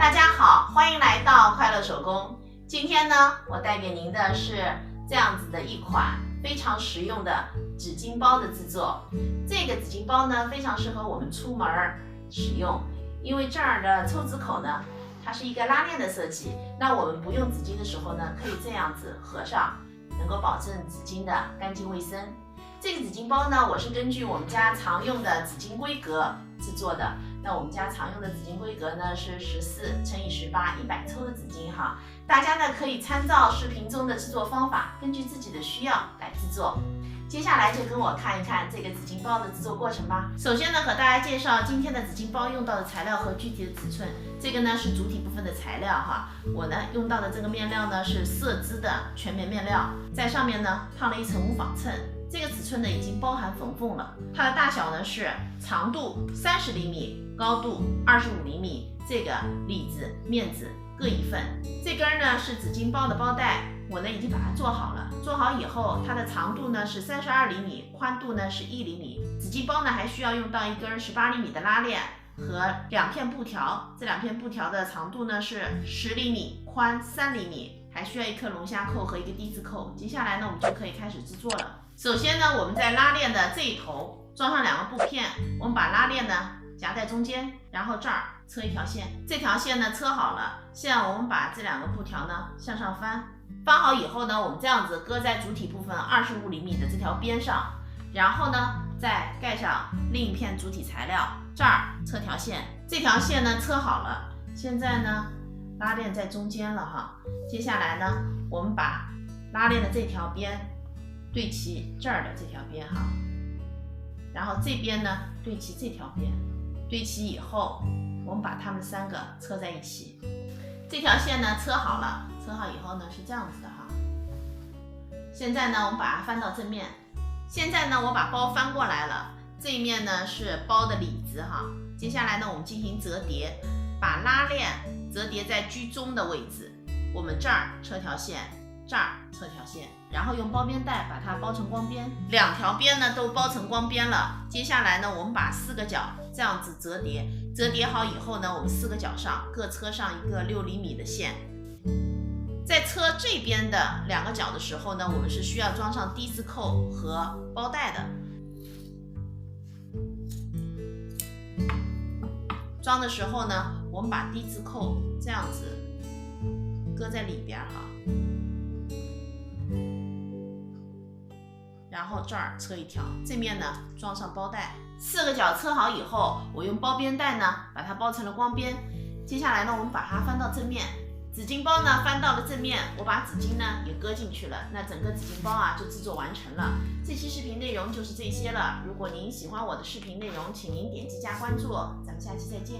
大家好，欢迎来到快乐手工。今天呢，我带给您的是这样子的一款非常实用的纸巾包的制作。这个纸巾包呢，非常适合我们出门使用，因为这儿的抽纸口呢，它是一个拉链的设计。那我们不用纸巾的时候呢，可以这样子合上，能够保证纸巾的干净卫生。这个纸巾包呢，我是根据我们家常用的纸巾规格制作的。那我们家常用的纸巾规格呢是14×18，100抽的纸巾哈。大家呢可以参照视频中的制作方法，根据自己的需要来制作。接下来就跟我看一看这个纸巾包的制作过程吧。首先呢，和大家介绍今天的纸巾包用到的材料和具体的尺寸。这个呢是主体部分的材料哈。我呢用到的这个面料呢是色织的全棉面料，在上面呢烫了一层无纺衬。这个尺寸呢已经包含缝缝了，它的大小呢是长度30厘米，高度25厘米。这个里子、面子各一份。这根呢是纸巾包的包带，我呢已经把它做好了。做好以后，它的长度呢是32厘米，宽度呢是1厘米。纸巾包呢还需要用到一根18厘米的拉链和2片布条，这2片布条的长度呢是10厘米，宽3厘米，还需要一颗龙虾扣和一个低字扣。接下来呢，我们就可以开始制作了。首先呢，我们在拉链的这一头装上2个布片，我们把拉链呢夹在中间，然后这儿车一条线，这条线呢车好了，现在我们把这2个布条呢向上翻，翻好以后呢，我们这样子搁在主体部分25厘米的这条边上，然后呢再盖上另一片主体材料，这儿车条线，这条线呢车好了，现在呢拉链在中间了哈。接下来呢，我们把拉链的这条边对齐这儿的这条边哈，然后这边呢对齐这条边，对齐以后，我们把它们3个车在一起。这条线呢车好了，车好以后呢是这样子的哈。现在呢我们把它翻到正面。现在呢我把包翻过来了，这一面呢是包的里子哈。接下来呢我们进行折叠，把拉链折叠在居中的位置。我们这儿车条线，这儿车条线，然后用包边带把它包成光边，2条边呢都包成光边了。接下来呢，我们把4个角这样子折叠，折叠好以后呢，我们4个角上各车上一个6厘米的线。在车这边的2个角的时候呢，我们是需要装上低字扣和包带的。装的时候呢，我们把低字扣这样子搁在里边哈。然后这儿车一条，这面呢装上包带，4个角车好以后，我用包边带呢把它包成了光边。接下来呢，我们把它翻到正面，纸巾包呢翻到了正面，我把纸巾呢也搁进去了，那整个纸巾包啊就制作完成了。这期视频内容就是这些了。如果您喜欢我的视频内容，请您点击加关注，咱们下期再见。